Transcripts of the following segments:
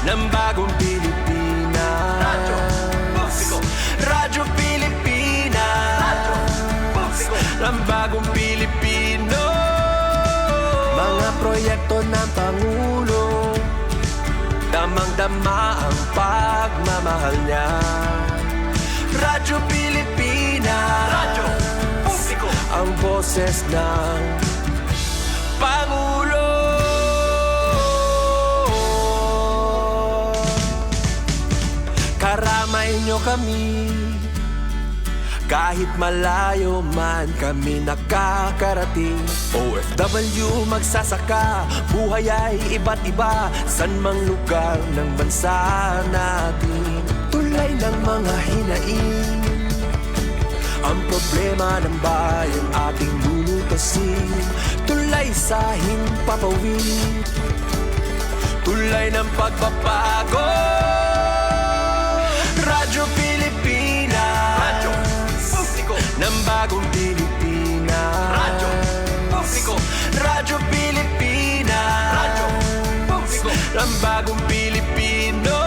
ng bagong Pilipinas. Radyo Publiko, Radyo Pilipinas, Radyo Publiko, ng bagong Pilipino. Mga proyekto ng Pangulo, damang-dama ang pagmamahal niya. Radyo Pilipinas, Radyo Publiko, ang boses ng Pangulo. Karamay nyo kami, kahit malayo man kami nakakarating. OFW magsasaka, buhay ay iba't iba, san mang lugar ng bansa natin. Tulay ng mga hinaing, ang problema ng bayan ating lulutasin. Tulay sa himpapawid, tulay ng pagbabago. Radyo Pilipinas, Radyo Publiko, ng bagong Pilipinas. Radyo Publiko, Radyo Pilipinas, Radyo Publiko, ng bagong Pilipino.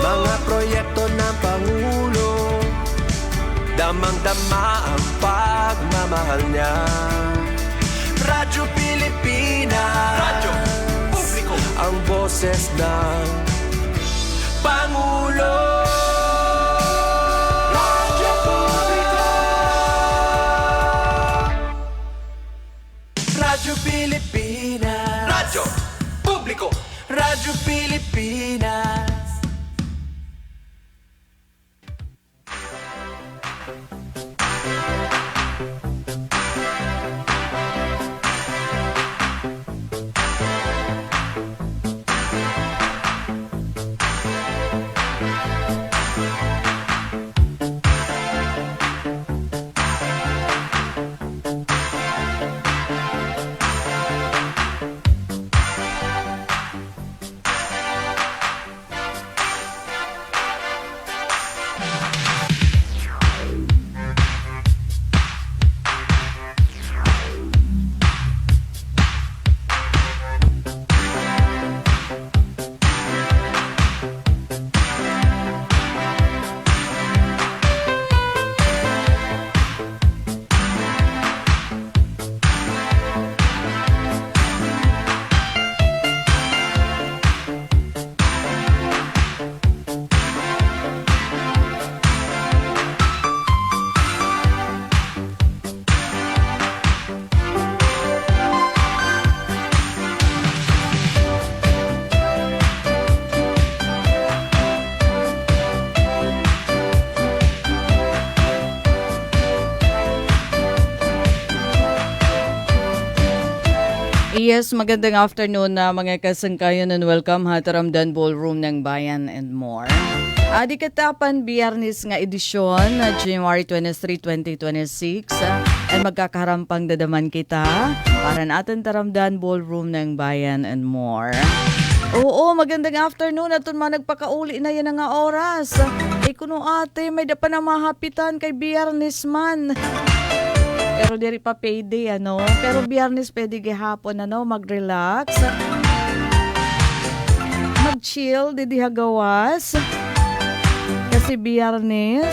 Mga proyekto ng Pangulo, damang-dama ang pagmamahal niya. Radyo Pilipinas, Radyo Publiko, ang boses ng Pangulo. Radyo Publiko, Radyo Pilipinas, Radyo Publiko, Radyo Pilipinas. Yes, magandang afternoon na mga kasangkayon and welcome ha Taramdan Ballroom ng Bayan and more. Adi katapan Biyernes nga edisyon na January 23, 2026 ay magkakarampang dadaman kita para natin Taramdan Ballroom ng Bayan and more. Oo, magandang afternoon at man nagpakauli na yan nga oras. Kuno ate, may dapa na mahapitan kay Biyernes man. Pero diri pa payday, ano? Pero Biyernes pwede gihapon, ano? Mag-relax. Mag-chill, di hagawas. Kasi Biyernes,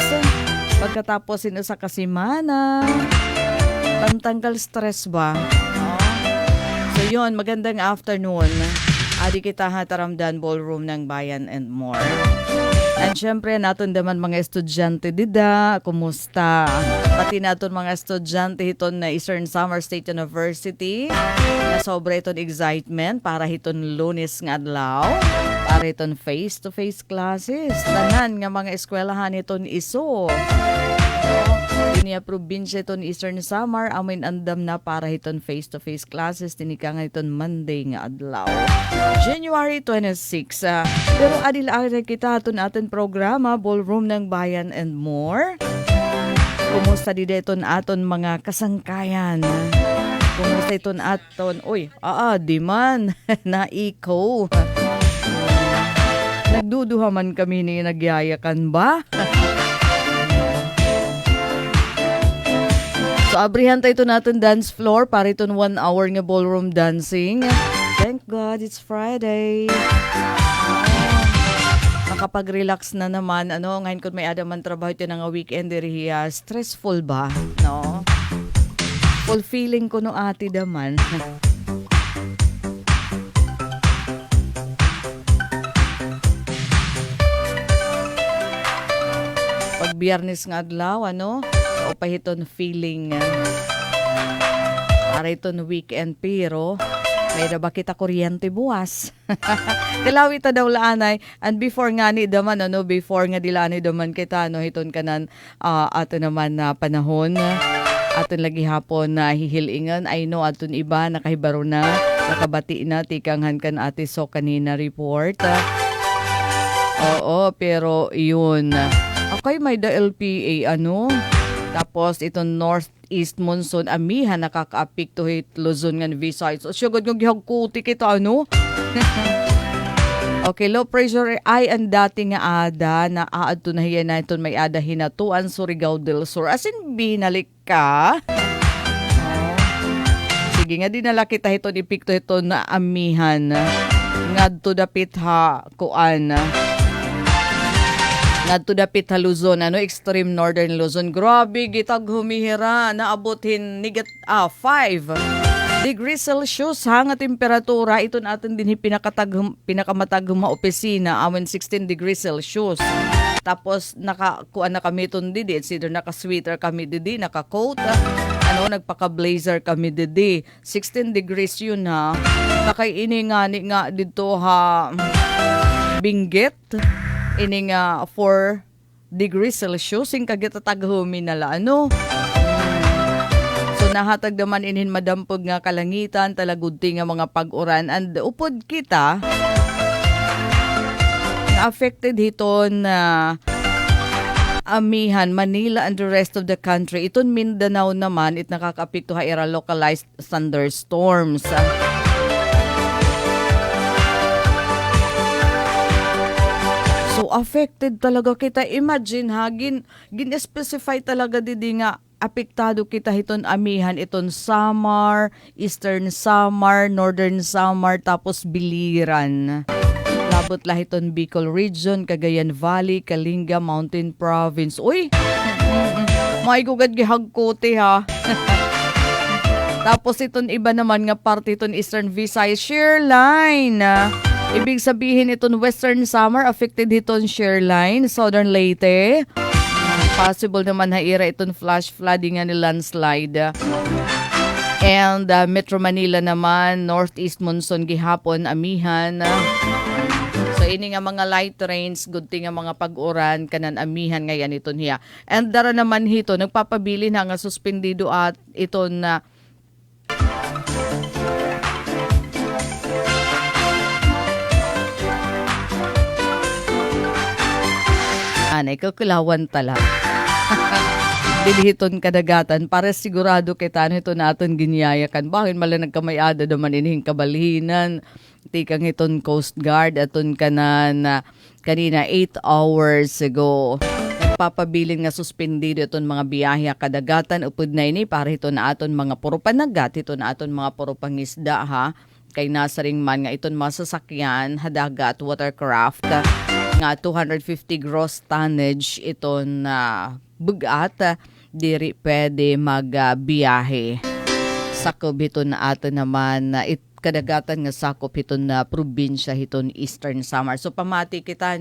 pagkatapos sino sa kasimana, pantanggal stress ba? Oh. So yun, magandang afternoon. Adi kita Taramdan Ballroom ng Bayan and more. And syempre, naton naman mga estudyante dida, kumusta? Pati naton mga estudyante hiton na Eastern Samar State University na sobra iton excitement para hiton Lunes nga adlaw, para hiton face-to-face classes. Tanan nga mga eskwelahan hiton iso. Dinya probinsya iton Eastern Samar, amin andam na para hiton face-to-face classes. Tinika nga hiton Monday nga adlaw. January 26. Pero adil-adil kita aton atin programa, Ballroom ng Bayan and more. Kumusta di deton aton mga kasangkayan? Kumusta iton aton? Uy, di man, naiko. Nagduduha man kami ni nagyayakan ba? So, abrihan tayo natin dance floor para iton 1 hour nga ballroom dancing. Then, thank God it's Friday. Makapag-relax na naman. Ngayon kung may adaman trabaho ito nga weekend diri stressful ba? No? Fulfilling ko no ati daman. Pag Biyernes nga adlaw, o pahiton feeling para iton weekend pero may ba kita kuryente buwas. Kalawi ta daw laanay and before nga ni daman before nga dilani daman kita hiton kanan ato naman na panahon aton lagi hapon na hihilingan I know aton iba nakahibaro na nakabati na tikanghan kan ate so kanina report. Oo pero yun. Okay may the LPA tapos itong northeast monsoon amihan nakaka-apik to hit Luzon nga Visayas. So sugod ng gihagkuti kita Okay, low pressure ay ang dati nga ada na aadto na hiyan na iton may ada hinatuan Surigao del Sur. As in binalik ka. Sige nga dinala kita ito ipikto ito na amihan. Ngadto dapit ha kuan. Ngadto dapit ha Luzon, extreme northern Luzon. Grabe, gitag humihira, naabotin 5 degrees Celsius nga temperatura. Ito natin din pinakamatag huma opisina, awen 16 degrees Celsius. Tapos nakakuan na kami itong didi, it's either naka-sweater kami didi, naka-coat, nagpaka-blazer kami didi. 16 degrees yun ha. Nakay ini nga dito ha, Benguet. Ini nga 4 degrees Celsius yung kagitatag huminala So nahatag naman inin madampog nga kalangitan talagudti nga mga pag-uran and upod kita na affected hiton na amihan Manila and the rest of the country. Iton Mindanao naman it nakaka-apekto ha era localized thunderstorms. So affected talaga kita. Imagine ha, gin-specify talaga didi nga apektado kita hiton amihan iton Samar, Eastern Samar, Northern Samar, tapos Biliran. Labot lah iton Bicol Region, Cagayan Valley, Kalinga, Mountain Province. Uy! Maigugad gihagkote ha. Tapos iton iba naman nga parte iton Eastern Visayas, Shearline. Ibig sabihin iton Western Samar affected iton Shearline, Southern Leyte. Possible naman haira iton flash flooding nga ni landslide. And Metro Manila naman, Northeast monsoon gihapon amihan. So ini nga mga light rains, good thing nga mga pag-uran kanan amihan ngayon iton hiya. And dara naman hito nagpapabili na nga suspendido at iton na anay kakulawan tala. Dilihiton kadagatan para sigurado kita ito natin ginyayakan. Bakit mala nagkamayada naman inihing kabalhinan. Tikang iton Coast Guard aton kanan kanina 8 hours ago. Nagpapabilin nga suspendido iton mga biyahe kadagatan upod na ini para ito na aton mga puro panagat, ito na aton mga puro pangisda ha. Kay nasa ring man nga iton mga sasakyan, hadaga at watercraft nga 250 gross tonnage iton bugat diri pwede magbiyahe. Sakop iton na aton naman kadagatan nga sakop iton na probinsya iton Eastern Samar. So pamati kita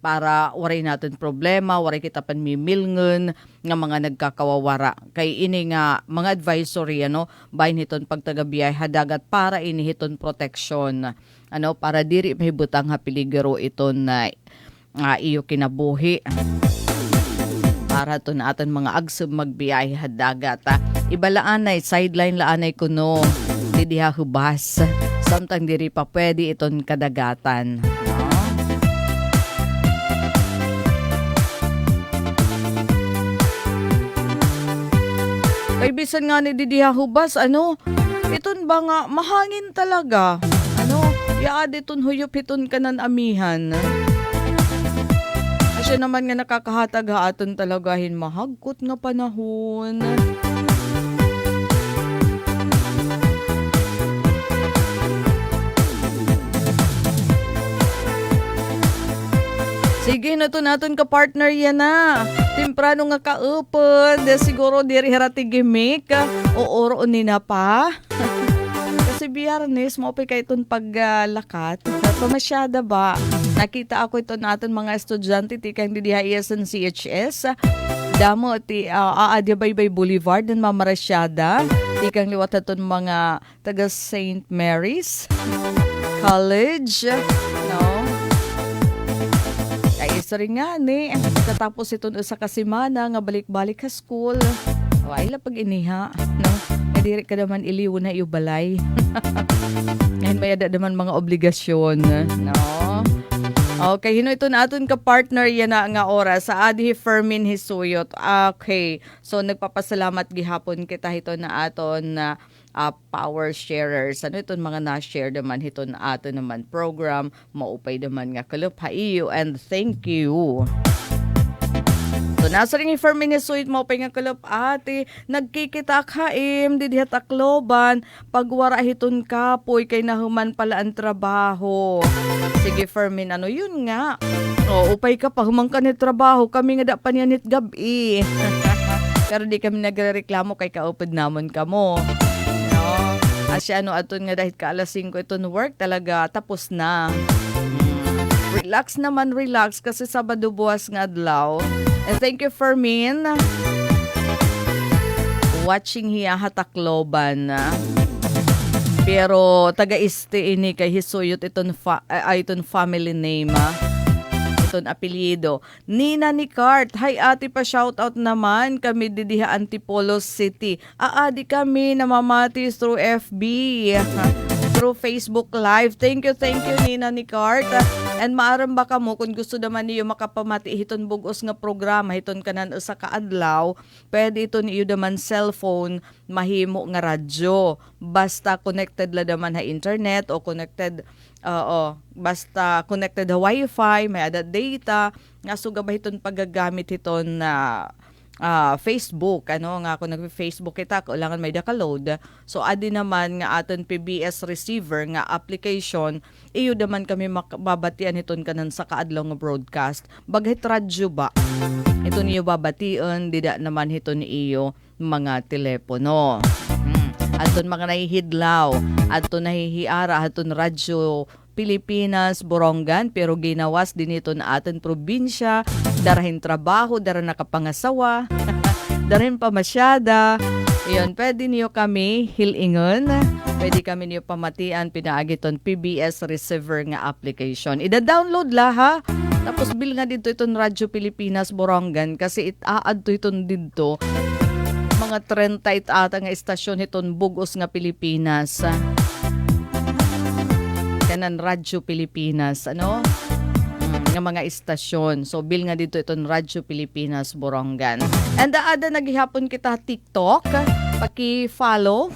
para waray natin problema, waray kita panmimilngon nga mga nagkakawawara. Kay ini nga mga advisory bahin hiton pagtagabiyay hadagat para ini hiton protection. Para diri mahibutang hapiligaro iton na iyo kinabuhi. Para to na aton mga agsub magbiyahe hadagat. Ibalaanay sideline laanay kuno diha hubas. Samtang diri pa pwede iton kadagatan. Kay bisan nga ni diha hubas iton ba nga mahangin talaga. Yaad iton huyop iton kanan amihan. Asya naman nga nakakahatag ha aton talagahin mahagkot nga panahon. Sige na to naton ka partner yan na. Temprano nga kaupod. Siguro diri harati gimik. O oro ni na pa. Kasi biyernes mo pa kay itong paglakat. Pamasyada ba? Nakita ako ito natin mga estudyante ti kang didihaiyas ng CHS. Damo ti Adiabaybay Boulevard ng Mamarasyada. Ti kang liwat itong mga taga St. Mary's College. No? Ay isa rin nga ni. Katapos ito sa kasimana nga balik-balik ka school. O ay lapag iniha. No? Diri ka naman iliw na balay. Ngayon may ada naman mga obligasyon. No? Okay, hino ito na aton ka partner yan na nga oras sa Adi Fermin Hisuyot. Okay, so nagpapasalamat gihapon kita ito na aton na power sharers. Ano ito mga na-share naman ito na aton naman program. Maupay naman nga kalupaiyo and thank you. So, nasa rin i-Fermin Hisuyot mo pa nga kalup ate, nagkikita kaim, didihat akloban, pagwara hiton kapoy kay nahuman pala ang trabaho. Sige Fermin, ano yun nga? O, upay ka pa, humang ka ni trabaho, kami nga da pa niyanit gabi. Pero di kami nagrereklamo kay kaupad namon ka mo. No? Asya ano, aton nga dahil ka alas 5 iton work talaga, tapos na. Relax naman, relax, kasi Sabado buwas nga adlaw. And thank you Fermin. Watching hiya hatakloban. Pero taga-este ini kay Hisuyot iton family name. Iton apelyido. Nina ni Cart. Hi ate, pa shoutout naman. Kami didiha Antipolo City. Di kami namamati through FB. Through Facebook Live. Thank you Nina ni Cart. And maaram ba ka mo kung gusto naman niyo makapamati hiton bugos nga programa hiton kanan sa kaadlaw, pwede ito niyo naman cellphone mahimo nga radyo. Basta connected la naman ha internet o connected basta connected ha wifi, may ada data nga sugabay hiton pagagamit hiton na Facebook, ano nga ako nag-Facebook kita, kailangan may load. So adi naman nga aton PBS receiver nga application, iyo naman kami babatian iton kanan sa kaadlaw nga broadcast. Baghet radyo ba? Ito niyo babation, dida naman ito ni iyo mga telepono. Aton mga nahihidlaw, aton nahihiara, aton radyo Pilipinas, Borongan, pero ginawas din ito na aton probinsya, darahin trabaho, dara nakapangasawa, darahin pamasyada. Iyon, pwede niyo kami hilingon, pwede kami niyo pamatian, pinaagiton PBS receiver nga application. Ida-download la ha, tapos bil nga dito itong Radyo Pilipinas, Borongan, kasi it-aad to itong dito, mga 30 ata nga istasyon itong bugos nga Pilipinas. Kanan Radyo Pilipinas, ano? Ng mga istasyon. So, bil nga dito itong Radyo Pilipinas, Borongan. And ada naghihapon kita TikTok. Paki-follow.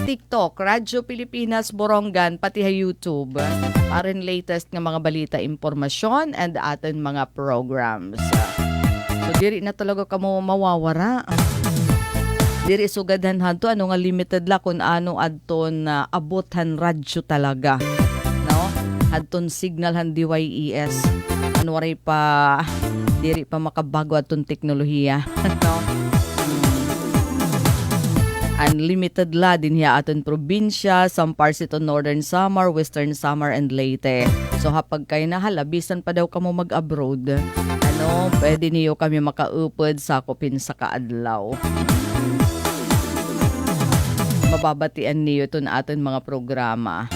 TikTok, Radyo Pilipinas, Borongan, pati ha YouTube. Parin latest nga mga balita, impormasyon, and atin mga programs. So, diri na talaga kamo mawawara. Diri sugadan hanto ano nga limited la kun ano adton abutan radyo talaga, no? Adton signal han DYES. Ano ray pa diri pa makabago adton teknolohiya, no? Unlimited la din hiya aton probinsya, some parts ito Northern Samar, Western Samar, and Leyte. So hapag kay nahalabisan pa daw kamo mag-abroad, ano, pwede niyo kami makaupod sa kopin sa kaadlaw. Mababatian niyo ito na atin mga programa.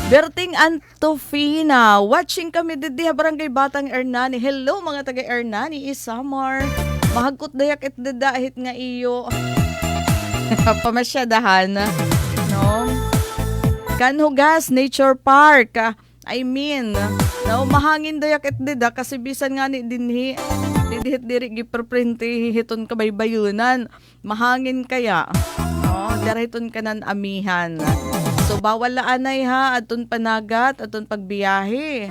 Berting Antofina, watching kami didi Barangay Batang Ernani. Hello mga taga Ernani, Isamar. Mahagkot dayak it dadahit nga iyo. Pamasyadahan, no? Kanhugas Nature Park. I mean, no, mahangin dayak it dida kasi bisan nga ni dinhi. Didihit diri giperprinti hiton kabaybayunan. Mahangin kaya. Darahiton kanan amihan. So bawal laanay ha, aton panagat, aton pagbiyahe.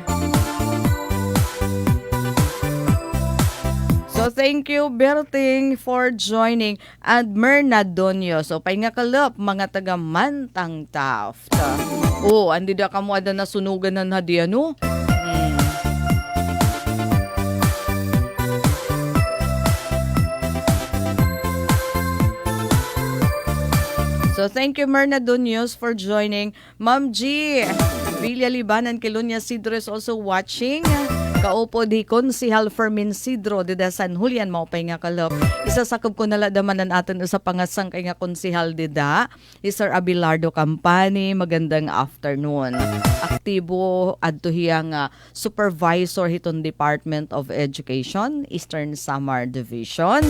So thank you Berting for joining. And Myrna Donyo. So pahinga kalop mga taga Mantang Taft. Andi da kamo ada nasunugan na hadi ano? So thank you Myrna Dunyos for joining. Ma'am G, Villa Libanan, Kilunya Sidro is also watching. Kaupo di Konsihal Fermin Sidro de San Julian maupay nga kalop. Isasakop ko nala damanan atin sa pangasang kay nga konsihal dida. Sir Abelardo Campani, magandang afternoon. Aktibo adto hiya nga supervisor hiton Department of Education, Eastern Samar Division.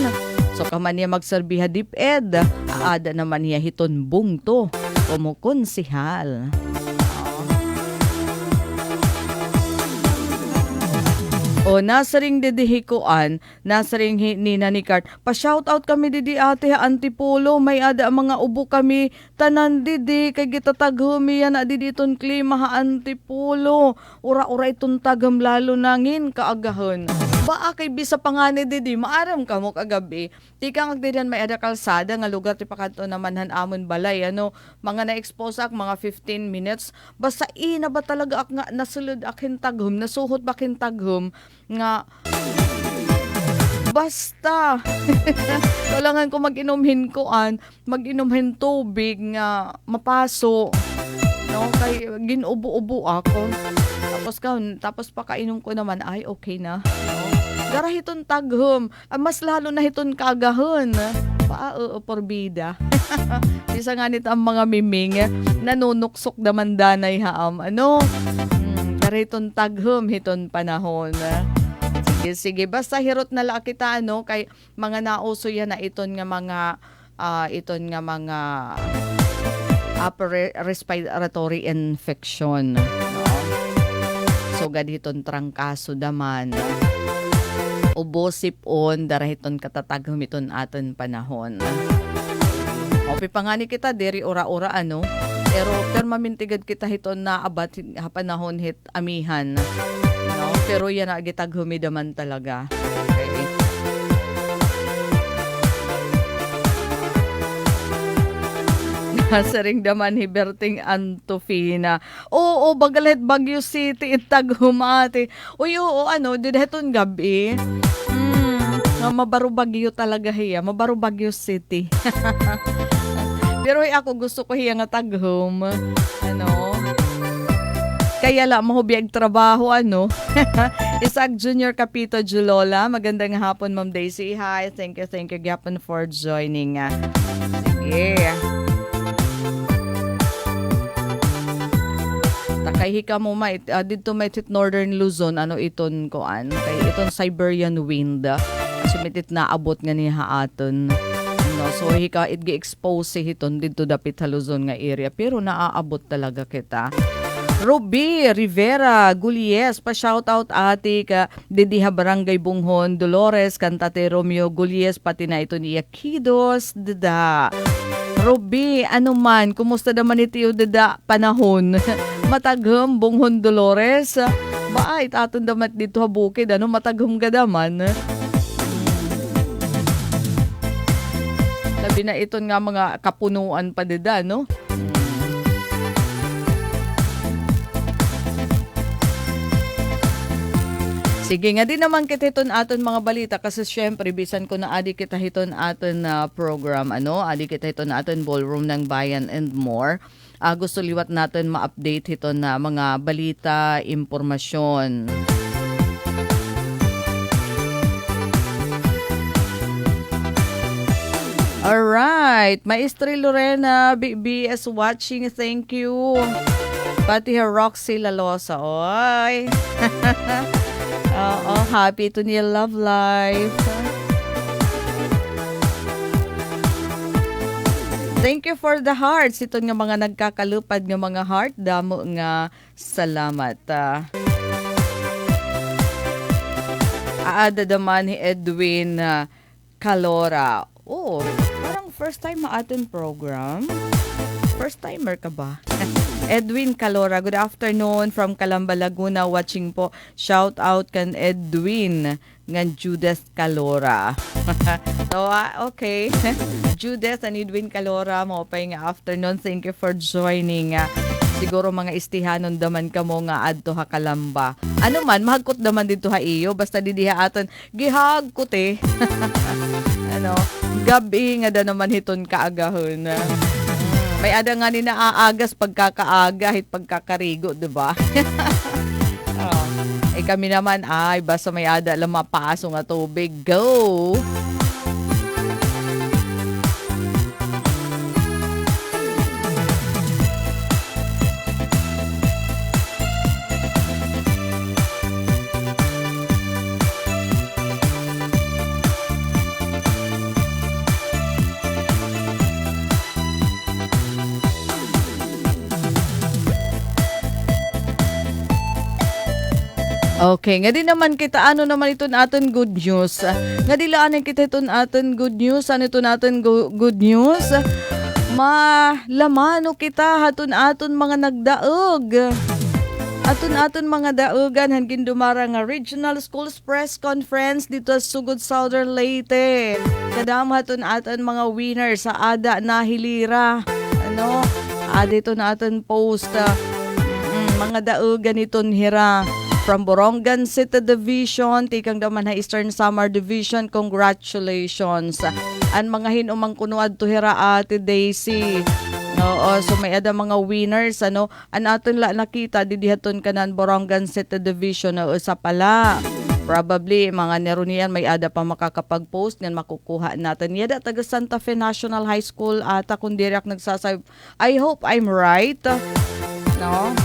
So kaman niya magserbiha DepEd, aada naman niya hiton bungto como konsihal. O nasaring didihikuan, nasaring nina ni Cart. Pa-shoutout kami didi ate Antipolo, may ada mga ubo kami tanan didi kay gitataghumi yan na didi iton klima ha Antipolo. Ura-ura itong tagam lalo nangin kaagahon. Baa kay bisa pangani didi maaram ka mo kagabi. Di ka ngagdidan may ada kalsada nga lugar ti pakanto naman han amon balay ano mga na-expose ak mga 15 minutes. Basta ina ba talaga ak nga nasulod ak hintaghum, nasuhot ba hintaghum nga basta kailangan ko mag-inumhin mag-inumhin tubig nga mapaso no kay ginubo-ubo ako tapos pakainom ko naman ay okay na no? Gara hiton taghum mas lalo na hiton kagahon porbida isa nga nito ang mga miming nanunuksok daman danay haam ano gara hiton taghum hiton panahon. Sige, basta hirot na la kita ano kay mga nauso yan na iton nga mga upper respiratory infection. No? So gaditon trangkaso daman. Ubo sipon darahiton katataghum iton aton panahon. Opi pangani kita diri ora-ora ano. Pero mamintigad kita hiton na abat panahon hit amihan. No, pero yan na gitaghumi daman talaga. Okay. Nasaring daman hiberting Antofina. Oo, Bagalet Baguio City itaghumati. Uy, oo, ano, dideton gabi. Mabaro Baguio talaga hiya. Mabaro Baguio City. Pero ako gusto ko hiya nga taghum. Ano? Kaya la mahubiyag trabaho ano. Isaac Junior Capito Julola. Magandang hapon Ma'am Daisy. Hi. Thank you Gapon for joining. Sige. Takay hika mo dito may Northern Luzon ano iton koan. Kay iton Siberian wind. Sumitit na abot nga ni haaton. No, so hika it gi-expose hiton dito dapit sa Luzon nga area pero naaabot talaga kita. Ruby Rivera Gullies, pa-shoutout ati ka Didiha Barangay Bunghon, Dolores, Cantate Romeo Gullies, pati na ito ni Yakidos, dada. Ruby, ano man, kumusta naman ito dada panahon? Mataghum, Bunghon, Dolores. Ba, itatong damat dito habukid, ano, mataghum ka naman. Labi na ito nga mga kapunuan pa dada, no? Sige nga din naman kita hiton aton mga balita kasi syempre bisan ko na adi kita hiton aton program ano, adi kita hiton aton ballroom ng bayan and more. Gusto liwat natin ma-update hiton na mga balita, impormasyon. Alright, Maestri Lorena BS watching, thank you. Pati Roxy Lalosa, oy. Happy to your love life. Thank you for the hearts. Ito nga mga nagkakalupad nga mga heart. Damo nga salamat. Aada daman ni Edwin Calora. Oh, parang first time maaton program. First timer ka ba? Edwin Calora, good afternoon from Calamba, Laguna, watching po. Shout out kan Edwin ng Judas Calora. So, okay. Judas and Edwin Calora, mo pa yung afternoon. Thank you for joining. Siguro mga istihanon daman ka mo nga adto ha Calamba. Ano man, mahagkot daman dito ha iyo. Basta didiha aton, gihagkot eh. Ano, gabi nga da naman hiton kaagahon. May ada nga ni naaagas pagkakaaga hit pagkakarigo, di ba? Oh. Eh kami naman ay basta may ada lang mapaso nga tubig. Go! Okay, nga di naman kita ano naman ito natin good news. Nga di laanan kita ito natin good news. Ano ito natin good news? Malamano kita hatun aton mga nagdaog. Aton mga daogan hanggang dumara nga Regional Schools Press Conference dito sa Sugod Southern Leyte. Kadam hatun aton mga winner sa ada na hilira. Ano? Dito na aton post mga daogan iton hira. From Borongan City Division, tikang daman ha Eastern Samar Division, congratulations. An mga hinumang kunuad to hira Ate Daisy. Oo, so may ada mga winners, ano, an aton la nakita, didihaton kanan Borongan City Division, na usa pala. Probably, mga neronian, may ada pa makakapag-post, yan makukuha natin. Yada, taga Santa Fe National High School, ata kung direct nagsasay. I hope I'm right. No?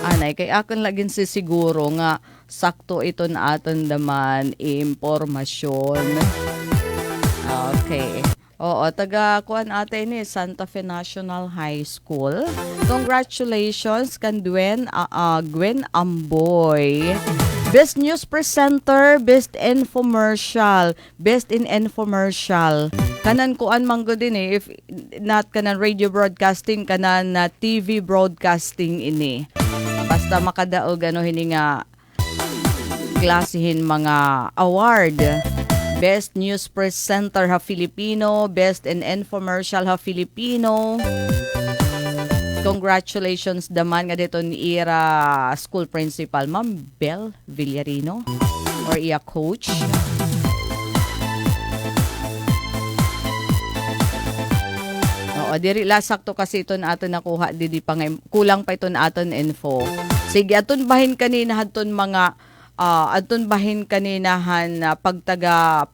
Anay, kay akin laging sisiguro nga sakto ito na aton naman impormasyon. Okay. Oo, taga kuan ate ni Santa Fe National High School. Congratulations kan Gwen Amboy. Best News Presenter, Best Infomercial, Best in Infomercial. Kanan kuan manggo din if not kanan radio broadcasting, kanan na TV broadcasting ini. Basta makadaog ano hini nga klasihin mga award. Best News Presenter ha Filipino, Best in Infomercial ha Filipino. Congratulations daman nga dito ni Ira School Principal Ma'am Bel Villarino or iya coach. Diri lasakto kasi ito na aton nakuha didi pa kulang pa ito na aton info. Sige aton bahin kanina hadton mga aton bahin kaninahan pagtaga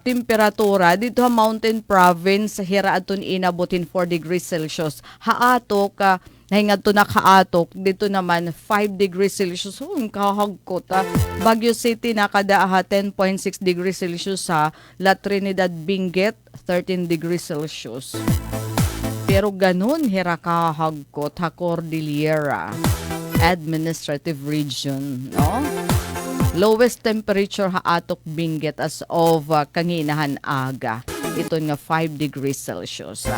temperatura dito sa Mountain Province hira aton inabutin 4 degrees Celsius. Haatok nahingat to nakaatok dito naman 5 degrees Celsius. Kahagkot. Baguio City nakadaaha 10.6 degrees Celsius sa La Trinidad Benguet 13 degrees Celsius. Pero ganun hira kahagkot ha Cordillera Administrative Region, no? Lowest temperature ha atok Benguet as of kanginahan aga. Ito nga 5 degrees Celsius.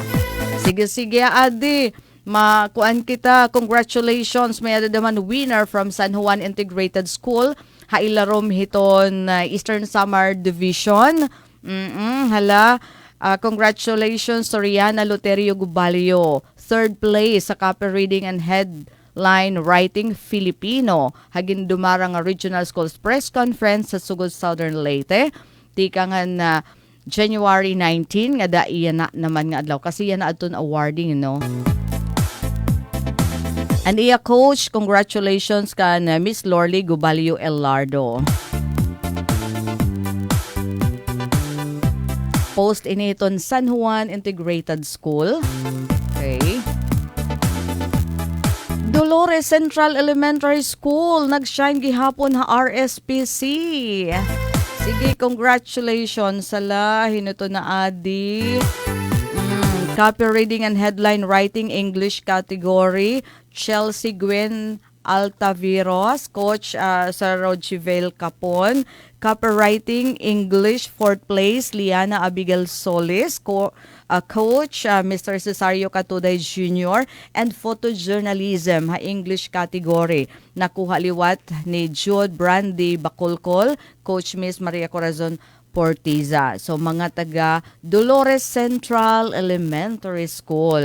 Sige adi, makuan kita. Congratulations, may ada naman winner from San Juan Integrated School. Hailarom hiton Eastern Samar Division. Hala. Congratulations to Rihanna Loterio Gubalio. Third place sa Copy Reading and Headline Writing Filipino. Hagin dumarang Regional Schools Press Conference sa Sugod Southern Leyte. Tikangan na January 19 nga da iyan na naman nga adlaw kasi yan na aton awarding, no. And iya coach, congratulations kan Miss Lorly Gubalio Elardo. Post initon San Juan Integrated School. Okay. Dolores Central Elementary School, nagshine gihapon ha RSPC. Sige, congratulations sala hinuto na adi. Copy Reading and Headline Writing English category, Chelsea Gwen Altaviros, Coach Sir Rochivel Capon. Copywriting English, 4th place, Liana Abigail Solis. Coach Mr. Cesario Catuday Jr. And Photojournalism, English category. Nakuha liwat ni Jude Brandy Bacolcol, Coach Miss Maria Corazon Portiza. So mga taga Dolores Central Elementary School.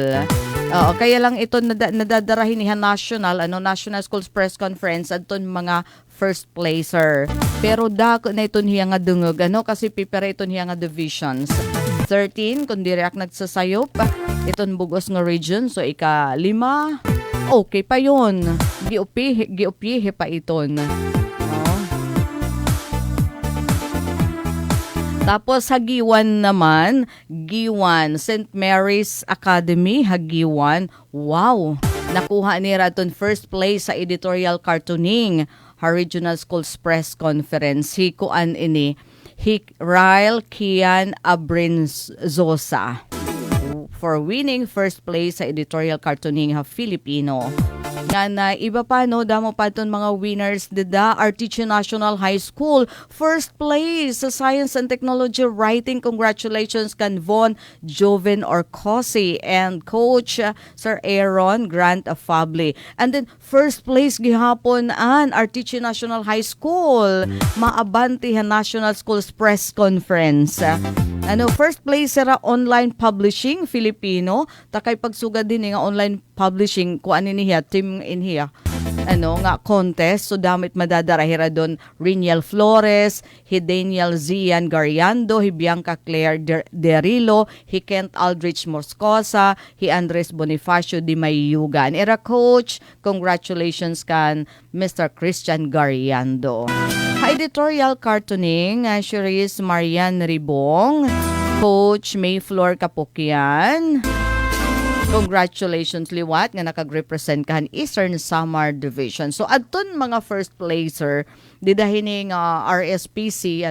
Oo, kaya lang ito nadadarahin niya National Schools Press Conference adton mga first placer. Pero dako na ito niya nga dungog kasi pipera ito niya nga divisions. 13 kung direct nagsasayop iton bugos nga region, so ika-5 okay pa yun. Giupihe pa iton. Tapos Hagiwan naman, Giwan, St. Mary's Academy, Hagiwan. Wow! Nakuha ni Raton first place sa editorial cartooning, Regional Schools Press Conference. Hikuan ini, Rael Kian Abrinzosa for winning first place sa editorial cartooning Filipino. Nga na iba pa damo pa itong mga winners dida Arteche National High School first place sa Science and Technology Writing. Congratulations kan Von Joven Orcosi and Coach Sir Aaron Grant Afable. And then first place gihapon an Arteche National High School Maabante National Schools Press Conference. First place sira online publishing Filipino, takay pagsugad din nga online publishing kuan niya team in here. Nga contest, so damit madadarahira doon Riniel Flores, Daniel Zian Gariando, Bianca Claire Derilo, Kent Aldrich Moscosa, Andres Bonifacio Di Mayugan. Era coach, congratulations kan Mr. Christian Gariando. Editorial cartooning, Cherise Marian Ribong, Coach Mayfloor Kapukian. Congratulations liwat nga nakag-represent kan Eastern Samar Division. So adton mga first placer didahining RSPC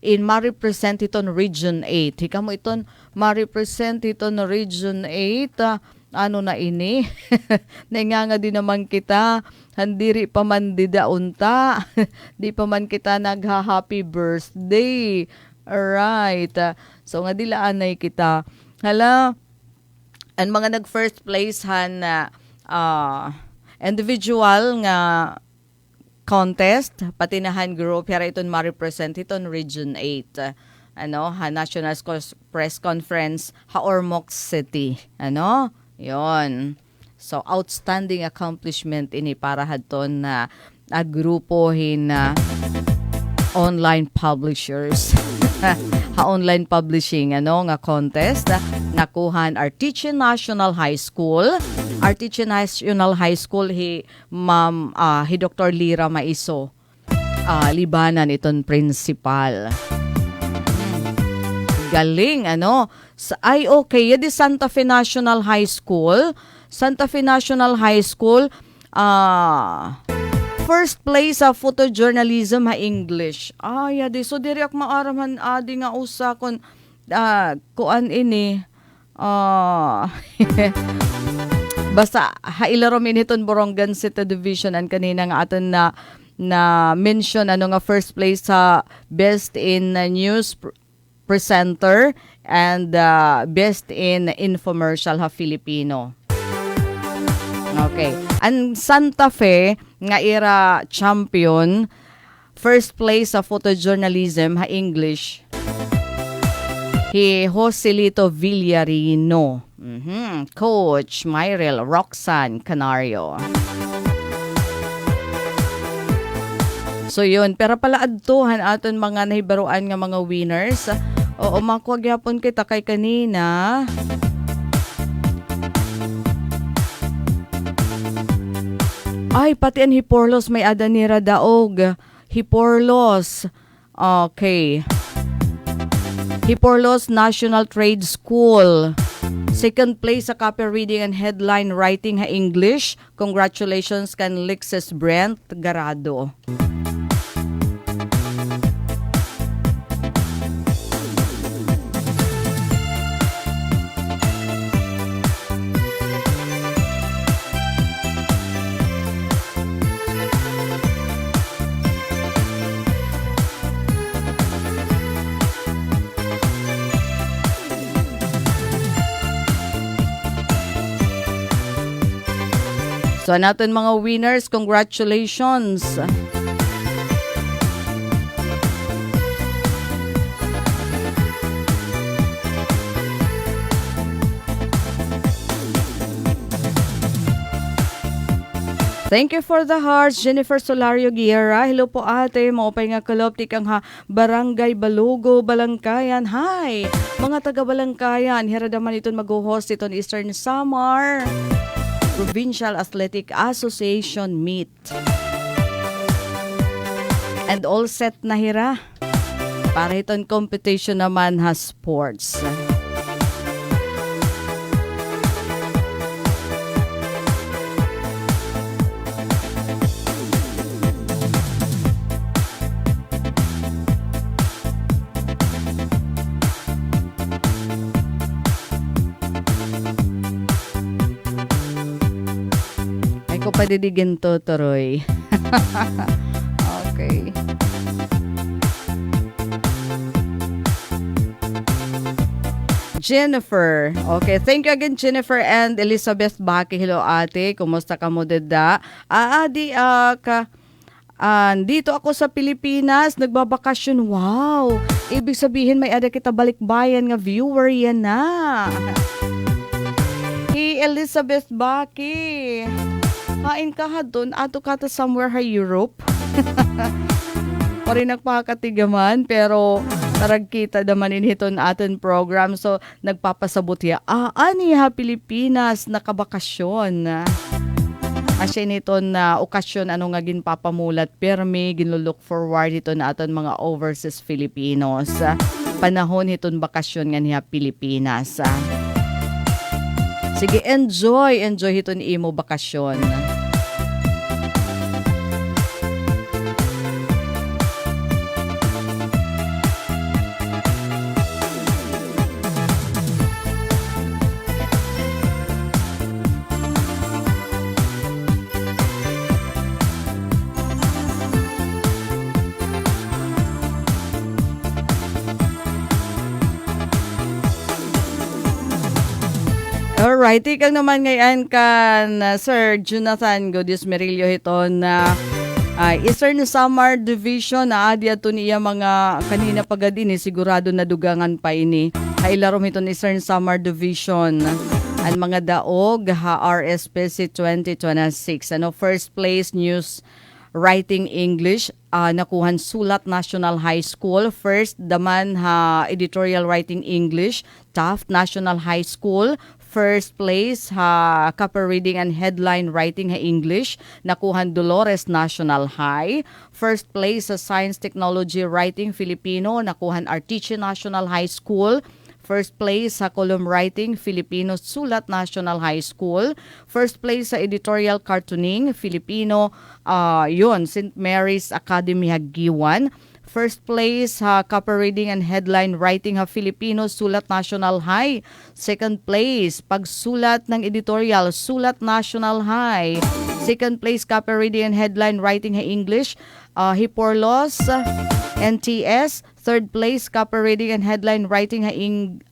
in ma-represent iton Region 8. Hika mo iton ma-represent iton Region 8. Na ini? Nga din naman kita. Handiri pa man didaunta. Di pa man kita nagha-happy birthday. Alright. So nga dilaan na kita. Hala, ang mga nag-first place individual nga contest, patinahan group, yara iton ma-represent iton Region 8. National Schools Press Conference, Ormoc City. Yon. So, outstanding accomplishment ini para hadton na agrupohin na online publishers. Online publishing nga contest nakuhan Arteche National High School. Arteche National High School hi Dr. Lira Maiso. Libanan iton principal. Galing IOK di Santa Fe National High School. Santa Fe National High School first place sa photojournalism English. So diri ak maaraman adi nga usa kon kuan ini basta hailarom initon Borongan City Division and kanina nga aton na mention nga first place sa best in news presenter and best in infomercial Filipino. Okay. And Santa Fe nga era champion, first place sa photojournalism English. Joselito Villarino. Coach Myril Roxanne Canario. So yun, pero pala adtuhan aton mga nahibaruan nga mga winners. Oo, makuwagyapon kita kay kanina. Ay, pati ang Hiporlos may adanira daog. Hiporlos. Okay. Hiporlos National Trade School. Second place sa copy reading and headline writing English. Congratulations kan Lexus Brent Garado. So natin mga winners, congratulations. Thank you for the hearts, Jennifer Solario Guerra. Hello po ate, maupay nga kalop, tikang ha, Barangay Balugo, Balangkayan. Hi! Mga taga Balangkayan, hiradaman iton mag-host iton Eastern Samar Provincial Athletic Association Meet. And all set na hira. Para iton competition naman ha sports. Ko padidigin to, Toroy. Okay. Jennifer. Okay, thank you again, Jennifer and Elizabeth Baki. Hello, ate. Kumusta ka mo, dada? Dito ako sa Pilipinas, nagbabakasyon. Wow! Ibig sabihin, may ada kita balikbayan nga viewer yan na. Hey, Elizabeth Baki. Hain ka ha doon, ato ka ta somewhere ha Europe. Pari nagpakatigaman, pero tarag kita naman initon aton program. So, nagpapasabot ya, ani ha Pilipinas, nakabakasyon. Asya nito na okasyon, ano nga ginpapamulat, permi, ginlook forward ito na aton mga overseas Filipinos. Panahon iton bakasyon nga niya Pilipinas. Sige, enjoy iton imo bakasyon. Alright, ikang naman ngayon kan Sir Jonathan Godis Merillo ito na Eastern Samar Division na adi ato niya mga kanina pagadin sigurado na dugangan pa ini. Hailarom ito Eastern Samar Division. Ang mga daog ha RSPC 2026. First place news writing English nakuhan Sulat National High School. First daman ha editorial writing English Taft National High School. First place ha copy reading and headline writing ha English nakuhan Dolores National High. First place sa Science Technology Writing Filipino nakuhan Arteche National High School. First place sa column writing Filipino Sulat National High School. First place sa editorial cartooning Filipino yun St. Mary's Academy Hagiwan. First place ha copy reading and headline writing ha Filipino Sulat National High. Second place pagsulat ng editorial Sulat National High. Second place copy reading and headline writing ha English Hiporlos NTS. Third place copy reading and headline writing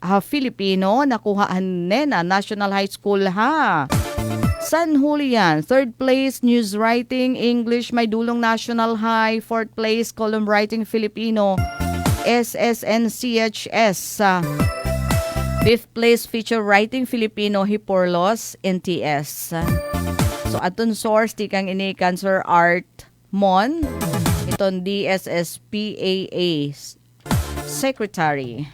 ha Filipino nakuhaan nena National High School ha San Julian. Third place, news writing, English, Maydulong National High. Fourth place, column writing, Filipino, SSNCHS. Fifth place, feature writing, Filipino, Hiporlos, NTS. So, aton source, tikang ini Cancer Art Mon. Iton DSSPAA Secretary.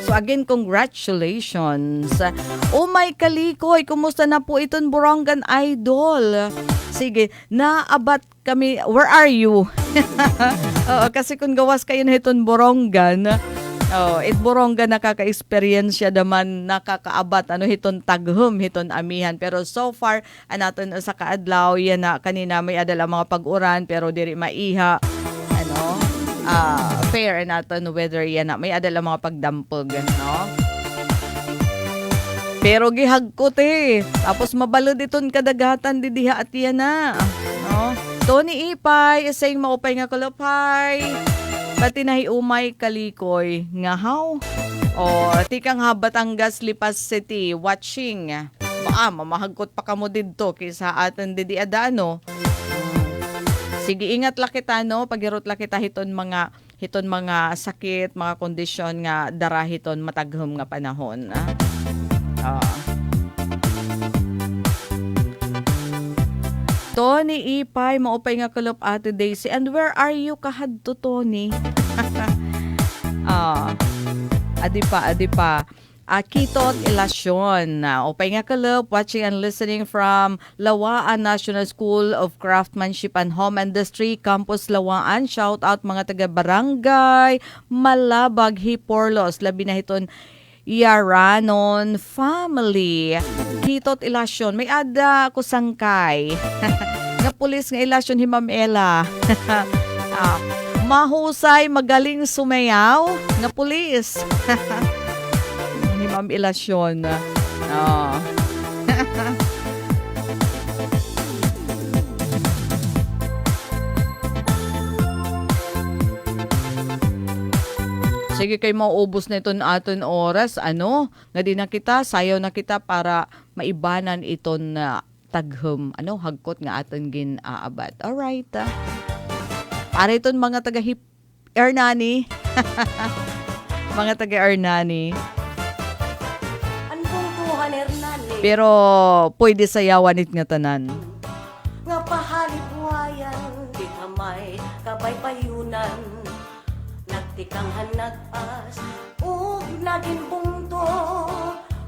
So again, congratulations. Oh my kalikoy, kumusta na po iton Borongan Idol? Sige, naabat kami. Where are you? Kasi kung gawas kayo na iton Borongan, Borongan nakaka-experience siya naman nakakaabat hiton taghum, hiton amihan. Pero so far, anaton sa kaadlaw, yan na kanina may adala mga pag-uran pero diri maiha. Fair natin weather yan na may adala mga pagdampog, no? Pero gihagkot tapos mabalod iton kadagatan didiha at yan na, no? Tony Ipay saying maupay nga kulupay pati nahi umay kalikoy nga how tikang ha Batangas Lipas City watching mamahagkot pa kamo didto kaysa atin didi adano. Sige, ingat la kita, no? Pagirot la kita hiton mga sakit, mga kondisyon nga darahiton mataghom nga panahon. Tony Ipay, maupay nga kalop Ate Daisy. And where are you kahadto, Tony? Adipa. Kitot Ilasyon. Upay nga kalop, watching and listening from Lawaan National School of Craftsmanship and Home Industry, Campus Lawaan. Shout out mga taga-barangay, Malabag, Hiporlos, labi na hiton Yaranon family. Kitot Ilasyon. May ada ko sangkay. Nga pulis nga Ilasyon, Himam Ella. Mahusay, magaling sumayaw. Nga pulis. Ni Ma'am Ilasyon. Sige kayo mauubos na ito aton oras. Nga di na kita, sayaw na kita para maibanan iton taghum. Hagkot nga aton ginaabat. Alright. Para iton mga taga-hip Ernani. Mga taga-Ernani. Pero pwede sayawan it nga tanan. Nga pahalip wayan, di kamay, kabay payunan. Nagtikang hanag-as, ug naging bungto.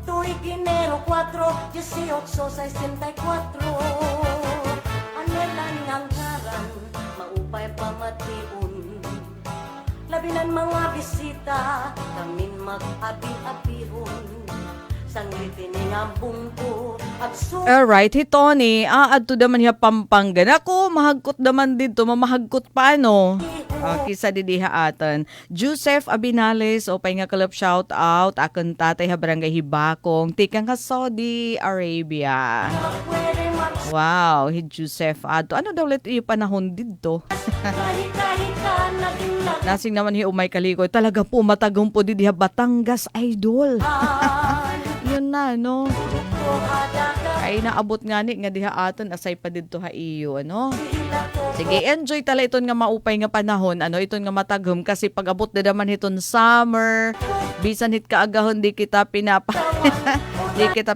Tuig Enero 4, 1864. Anelan ngang karan, maupay pamatiun. Labinan mga bisita, kamin mag-abi-abihon. Alright, Tony, adto daman hiya Pampanga. Ako, mahagkot daman dito, mamahagkot paano? Kisa didiha atan. Joseph Abinales, pay nga kalap shout out, akon tatay ha barangay Hibakong, tikang ka Saudi Arabia. Wow, Joseph adto. Ano daw ulit yung panahon dito? Nasing naman hiya umay kalikoy. Talaga po matagong po didiha Batangas Idol. Yun na, no? Ay naabot nga ni nga diha aton asay pa didto ha iyo, Sige, enjoy tala iton nga maupay nga panahon, iton nga mataghom kasi pag abot na naman hiton summer, bisan hit kaagahon di kita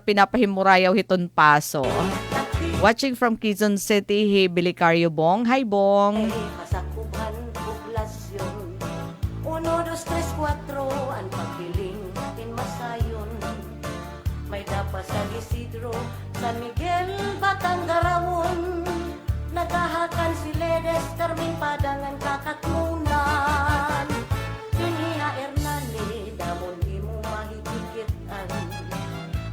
pinapahimurayaw hiton paso. Watching from Quezon City, Bilicario Bong. Hi Bong. Masakuban poblasyon. 1, 2, 3, 4 ang pagpiling in Masayon. May dapat sa Isidro, San Miguel, Batanggarawon. Nagahakan si Ledes, Carmen Padangan, Kakatmunan. Diniha Hernani, damon di mo mahitikitan.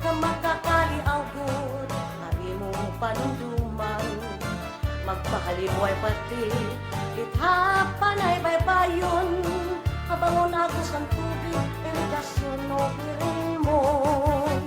Kamakakali awgod, hari mo panunduman. Magpahaliway pati, ithapan ay baybayon. Abangon agos ang tubig, irigasyon o pirimon.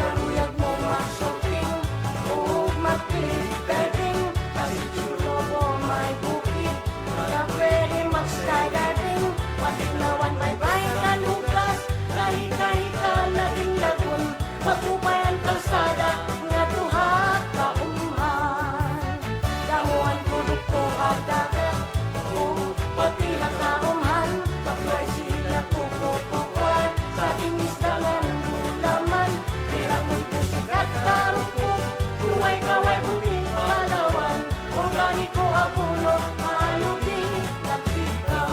Karuyag mo masuping, huwag mag-clippering. Kasi chulo mo may bukit, na pwede mag-skydiving. Patinawan may bright na lugas, kahit-kahita naging lagun. Magpupayan kalsada, nga tuhat ka umhan. Damuhan produkto hagdagat, kung pati nakaumhan. Bakloy sila kukukukuan, sa tinis dangan bulaman. Pirangong pusikat karupok, kuway kaway buting palawan. Organiko abuno, malubi, nagtikaw.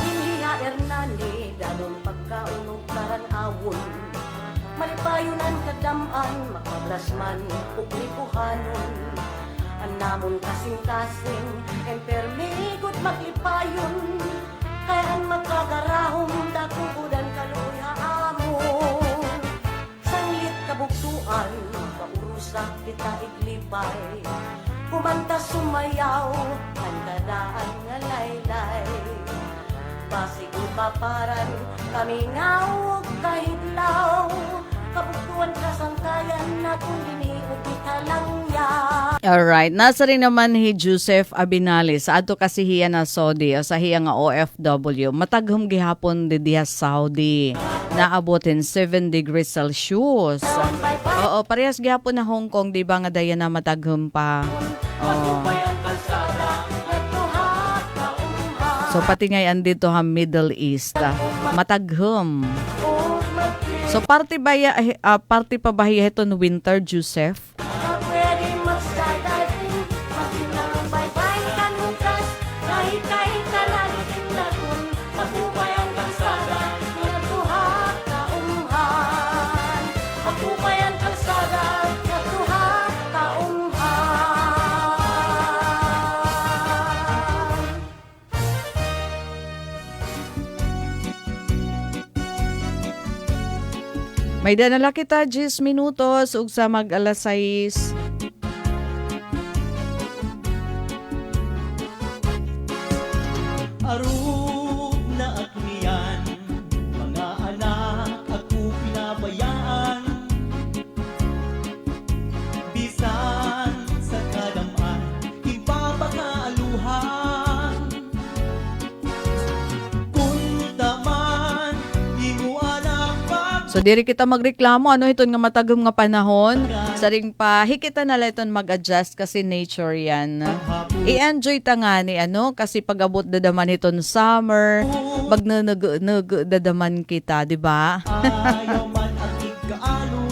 Hiniha Hernani, dalong pagkaunog karanawon. Malipayunan kadaman, makablasman, uklikuhanon. Anamon kasing-kasing, empermigot maglipayon. Kaya ang magkagarahom, dakubudan kaluya amon. Sanglit kabuktuan, paurusak kita iglipay. Kumanta sumayaw, handadaan nga laylay. Pasigod paparan, kami ngawag kahidlaw. Kabuktuan kasangkayan na kung diniog lang yan. Alright, nasa rin naman Joseph Abinales. Ato kasi hiya na Saudi, sa hiya nga OFW. Mataghom gihapon di diha Saudi. naabotin 7 degrees Celsius. Oo, parehas gyapon na Hong Kong, di ba nga daya na mataghum pa. Oo. So pati ngayon dito ha Middle East, mataghum. So party pa ba iton winter, Joseph? May danala kita 10 minutos ug sa mag alas 6. Arug na aknian, mga anak ako pinabayaan. Bisan sa kadaman, ipapakaaluhan. Kung taman, di mo anak pa. So diri kita magreklamo ano iton nga matagom nga panahon. Saring pa hikita na iton mag-adjust kasi nature yan. I-enjoy ta nga ni ano kasi pag-abot dadaman iton summer, pag dadaman kita, di ba? Ayaw man ang ikaano,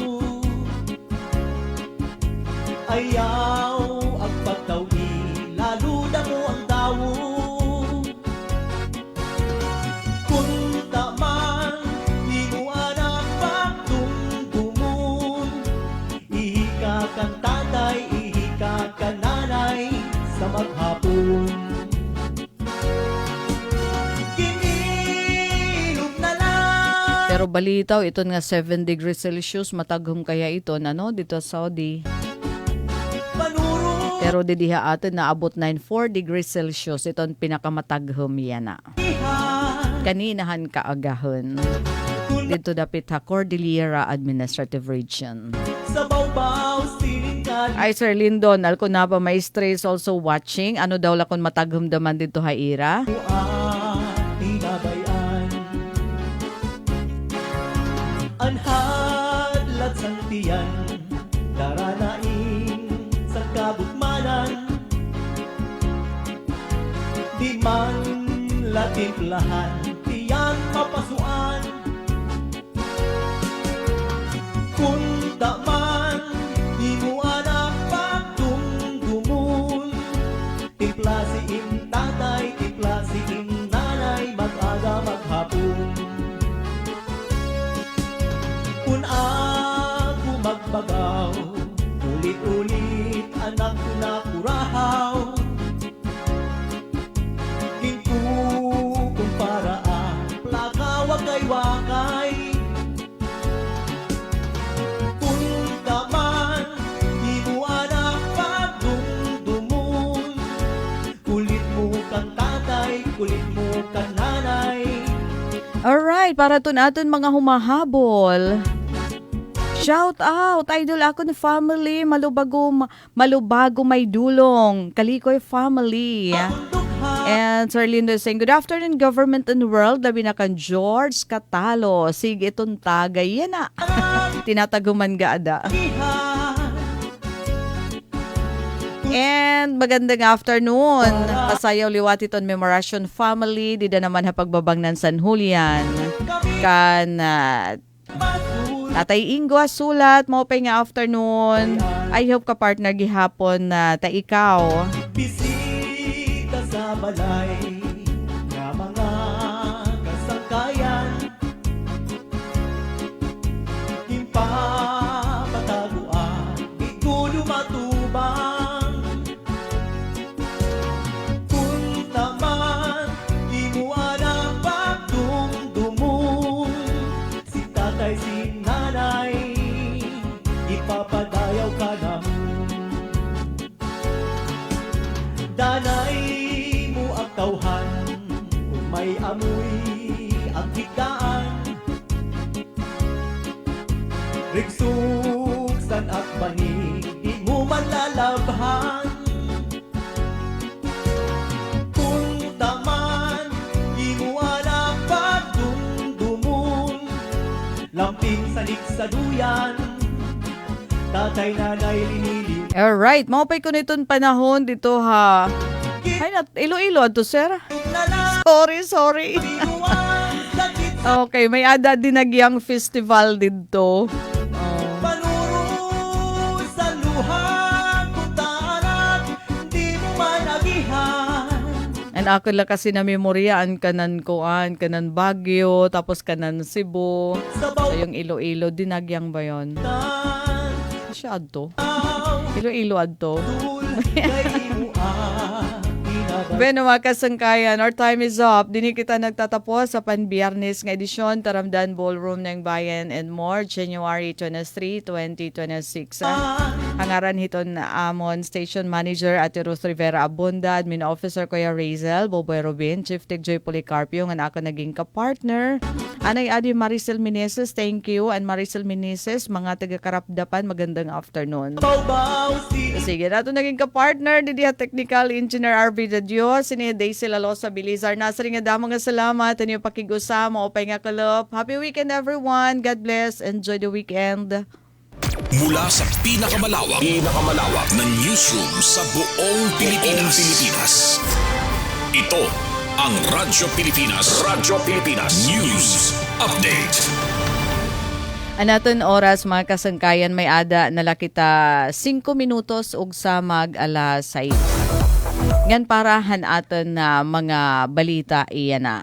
ayaw ang pagtawi, lalo na mo ang dawo. Kung taman, di mo anak pagdumdumun, ihika kang tatay, ihika kang nanay sa maghapon. Kinilog na lang. Pero balitaw iton nga 7 degrees Celsius mataghum kaya iton ano dito sa Saudi. Panuro Pero didiha atin naabot 94 degrees Celsius iton pinakamataghum yan na. Kaninahan kaagahon. Dito dapit ha Cordillera Administrative Region. sa bawbaw siningkad. Ay Sir Lindon, alko na pa may stress also watching. Ano daw lakon mataghum daman dito ha ira? Tinabayan anhadlat sang tiyan daranain sa kabukmanan di man latimplahan tiyan mapasuan kung daman di mo anak pagdumdumun timpla si tatay timpla si nanay mag-aga maghapon kung ako magbagaw ulit-ulit anak ko na kurahaw ginko kung paraan plaka wakay-wakay kung kaman di mo anak pagdumdumun kulit mo kang tatay kulit mo kang nanay. Alright, para to natin mga humahabol. Shout out, idol ako na family, malubago may dulong, Kalikoy family. And Sir Lindo is saying, good afternoon government and world, labi na kan George Catalo, sige itong tagay, yan na. Tinataguman ga ada. And magandang afternoon. Pasayaw liwati ton Memoration family. Dida naman ha pagbabang ng San Julian. Kan Tatay Ingo sulat mo pa nga afternoon. I hope ka partner gihapon na ta ikaw. Bisita sa balay nga mga kasangkayan impapataguan igulo matubang kung taman di mo anak pagdumdumun si tatay si nanay ipapadayaw ka naman danay mo ang tawhan sanik sa duyan. Tatay, nanay, liniliw. Alright, maupay ko nitong panahon dito ha. Ay, Iloilo ato, sir. Na lang, Sorry. binuang sakit sa Okay, may ada dinagyang festival dito. panuro sa luha. Kung taanat, di mo managihan. And ako lang kasi na memoryaan kanan kanan Baguio, tapos kanan Cebu. Sa So, yung Iloilo, dinagyang ba yun? bawatan, Siya adto. Iloilo adto. kay mo ang pinabalik. Bueno, mga kasangkayan, our time is up. Dini kita nagtatapos sa Panbiyernes nga edisyon, Taramdan Ballroom ng Bayan and more, January 23, 2026. Hangaran hiton na amon Station Manager Ate Ruth Rivera Abunda, Admin Officer Kuya Razel, Boboy Robin, Chief Tech Joy Policarpio, nga ako naging kapartner. Anay Adi Maricel Meneses, thank you. And Maricel Meneses, mga taga-Karapdapan, magandang afternoon. Baw-baw, Sige, nato naging kapartner ni Dia Technical Engineer RV de Dios, ni Daisy Lalosa Bilizar. Nasa rin nga damo nga salamat, ano yung pakigusama, opay nga kalop. Happy weekend everyone, God bless, enjoy the weekend. Mula sa pinakamalawak na newsroom sa buong Pilipinas. Ito ang Radyo Pilipinas News Update. Anaton oras mga kasangkayan may ada nala kita 5 minutos ug sa mag-alas 6. Ngan parahan aton na mga balita iyan na.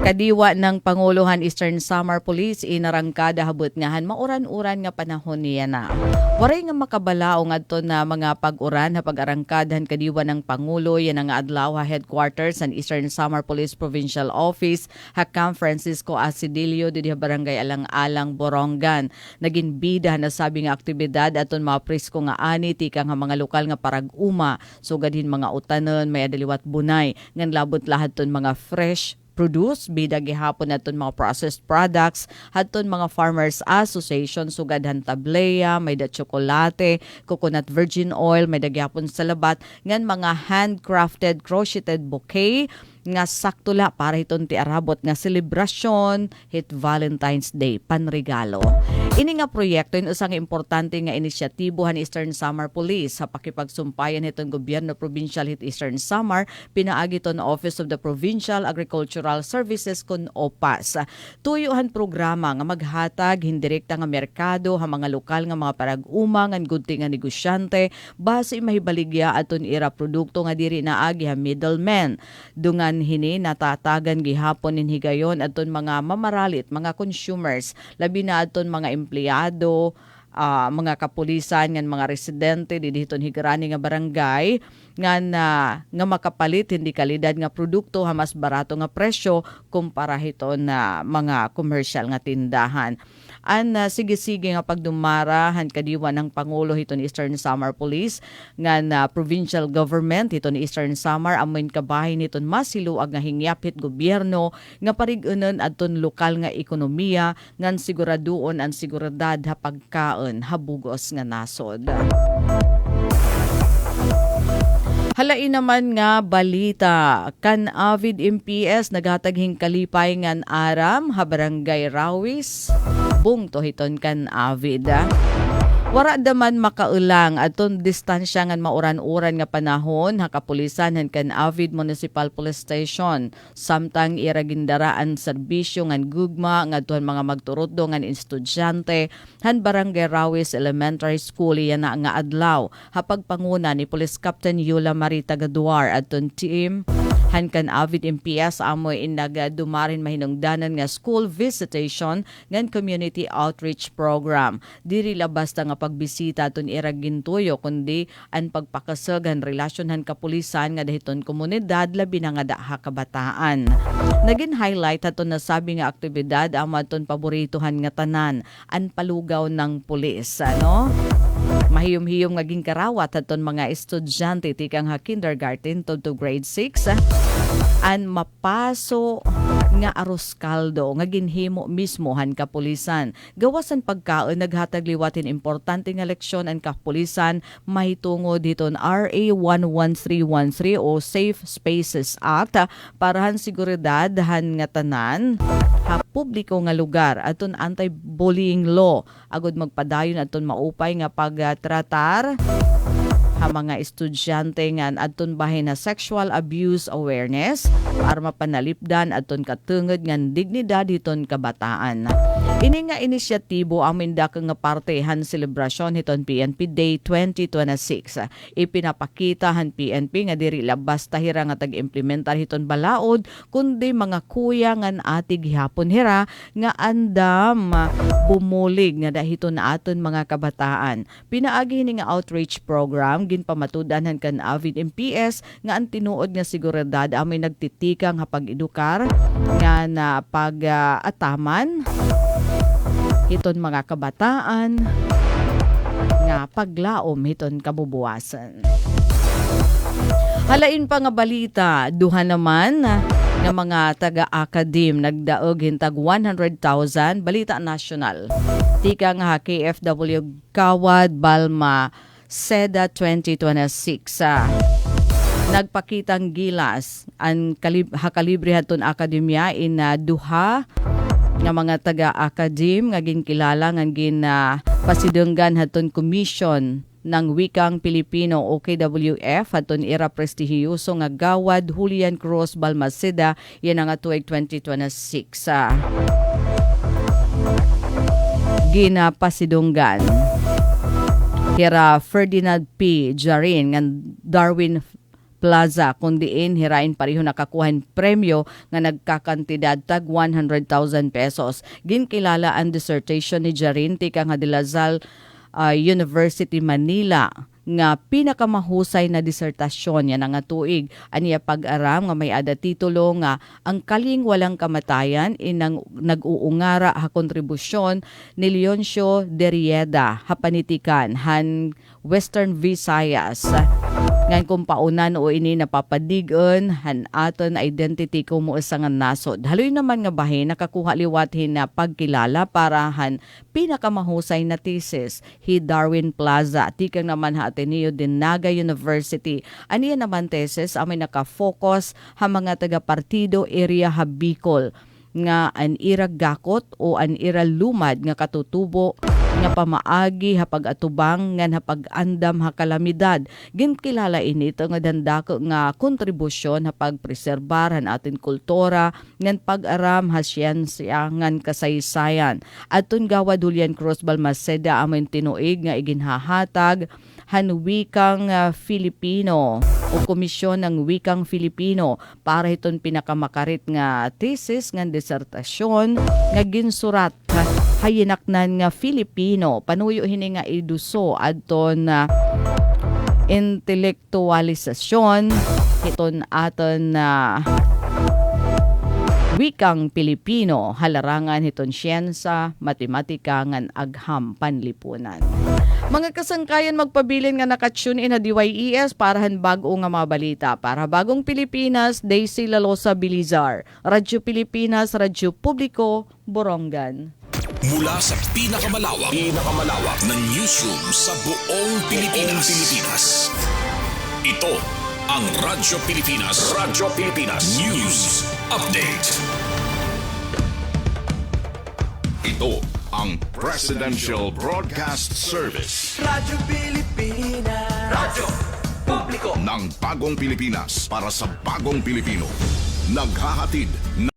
Kadiwa ng Panguluhan Eastern Samar Police inarangkada habot ngahan mauran-uran nga panahon niya na. Waray nga makabalao ngadto na mga pag-uran na pag-arangkadahan kadiwa ng Pangulo yan ang adlaw headquarters ng Eastern Samar Police Provincial Office Hakam Francisco Asidilio di Barangay Alang-Alang Borongan. Naging bida na sabi nga aktibidad aton mga presko nga ani tika nga mga lokal nga parag-uma sugadhin mga utanon may adaliwat bunay ngan labot lahat ton mga fresh produce bida gihapon naton mga processed products hadton mga farmers association sugadhan tableya may da tsokolate coconut virgin oil may da gihapon sa labat ngan mga handcrafted crocheted bouquet nga saktula para hiton ti arabot nga selebrasyon hit Valentine's Day panregalo. Ini nga proyekto in usang importante nga inisyatibo han Eastern Samar Police sa pakipagsumpayan hiton gobyerno provincial hit Eastern Samar pinaagi ton Office of the Provincial Agricultural Services kun OPAS. Tuyuhan programa nga maghatag hindirekta nga merkado ha mga lokal nga mga parag-uma ngan gudti nga negosyante base mahibaligya aton ira produkto nga diri naagi ha middlemen. Dungan hini natatagan gihapon nin higayon aton mga mamaralit, mga consumers, labi na aton mga empleyado, mga kapulisan ngan mga residente diditon higarani nga barangay nga makapalit hindi kalidad nga produkto ha mas barato nga presyo kumpara hiton na mga commercial nga tindahan. Sige-sige nga pagdumara han kadiwa ng Pangulo hiton Eastern Samar Police nga provincial government hiton Eastern Samar amoy kabahin hiton masiluag nga hingyapit gobyerno nga parig-unon adton lokal nga ekonomiya ngan siguraduon ang seguridad ha pagkaon habugos nga nasod. Halain naman nga balita, kan Avid MPS nagataghing kalipay ngan aram ha barangay Rawis, bungto hiton kan Avid. Wara daman makaulang aton distansya ngan mauran-uran nga panahon ha kapulisan han kan Avid Municipal Police Station samtang iragindaraan serbisyo ngan gugma ngadtuhan mga magturuddo ngan estudyante han barangay Rawis Elementary School yan na nga adlaw ha pagpanguna ni Police Captain Yula Marita Gaduar aton team han kan Avid MPS amoy dumarin mahinungdanan nga school visitation ngan community outreach program. Diri labas nga pagbisita aton iragintuyo kundi ang pagpakasagan relasyonan kapulisan nga dahiton komunidad labi na nga daha kabataan. Naging highlight aton nasabi nga aktibidad ang aton paboritohan nga tanan ang palugaw ng pulis mahiyom-hiyom ngaging karawat aton mga estudyante tikang ha kindergarten to grade 6 an mapaso nga arroz caldo nga ginhimo mismo han kapulisan. Gawasan pagkaon naghatag liwatin importante nga leksyon ang kapulisan mahitungod diton RA 11313 o Safe Spaces Act para han seguridad han nga tanan ha publiko nga lugar aton anti-bullying law agud magpadayon aton maupay nga pagtratar ha mga estudyante nga adton bahin na sexual abuse awareness para mapanalipdan adton katungod nga dignidad hiton kabataan. Ini nga inisyatibo ang mindak nga partehan selebrasyon hiton PNP Day 2026. Ipinapakita han PNP nga diri labas tahira nga tag-implementar hiton balaod kundi mga kuya nga atig gihapon hira nga andam bumulig nga dahiton aton mga kabataan. Pinaagi ni nga outreach program ginpamatudanan kan Avid MPS nga ang tinuod nga seguridad amoy nagtitikang nga pag-edukar nga na pag-ataman hiton mga kabataan nga paglaom hiton kabubuwasan. Halain pa nga balita, duha naman nga mga taga-akadim nagdaog hintag 100,000 balita nasyonal. Tika nga KFW Kawad Balma SEDA 2026. Nagpakitang gilas ang hakalibre haton akademya in duha nga mga taga-akadim nga ginkilala nga pasidunggan haton commission ng Wikang Pilipino o KWF haton ira prestihiyoso nga Gawad Julian Cruz Balmaceda yan nga tuig 2026. Ginapasidunggan kira Ferdinand P. Jarin nga Darwin Plaza kundiin hirain pareho nakakuhan premyo nga nagkakantidad tag 100,000 pesos. Ginkilala ang dissertation ni Jarin tika nga de La Salle University Manila nga pinakamahusay na disertasyon yan nga tuig aniya pag-aram nga may ada titulo nga ang kaling walang kamatayan inang nag-uungara ha kontribusyon ni Leoncio Derieda hapanitikan han Western Visayas ngan kung paunan o ini napapadigon han aton identity ko mo sa nga nasod. Haloy naman nga bahin nakakuha liwathin na pagkilala para han pinakamahusay na thesis hi Darwin Plaza tikang naman ha Ateneo de Naga University. Aniya naman thesis amay naka-focus ha mga taga-partido area ha Bicol nga an ira gakot o an ira lumad nga katutubo nga pamaagi ha pag-atubang ngan ha pag-andam ha kalamidad. Ginkilala inito nga dandako nga kontribusyon ha pagpreserbar han atin kultura ngan pag-aram ha siyensya ngan kasaysayan. Adton Gawad Julian Cruz Balmaceda amon tinuig nga iginhahatag han Wikang Filipino o Komisyon ng Wikang Filipino para hiton pinakamakarit nga thesis nga disertasyon nga ginsurat hayinaknan nga Filipino panuyo hini nga iduso adton intelektualisasyon hiton aton Wikang Pilipino halarangan hiton siyensa matematika ngan agham panlipunan. Mga kasangkayan magpabilin nga nakatune in na DYES parahan bago nga mga balita. Para Bagong Pilipinas, Daisy Lalosa Bilizar. Radyo Pilipinas, Radyo Publiko, Borongan. Mula sa pinakamalawak na newsroom sa buong Pilipinas. Ito ang Radyo Pilipinas. News Update. Ito ang Presidential Broadcast Service Radyo Pilipinas. Radyo Publiko ng Bagong Pilipinas para sa Bagong Pilipino. Naghahatid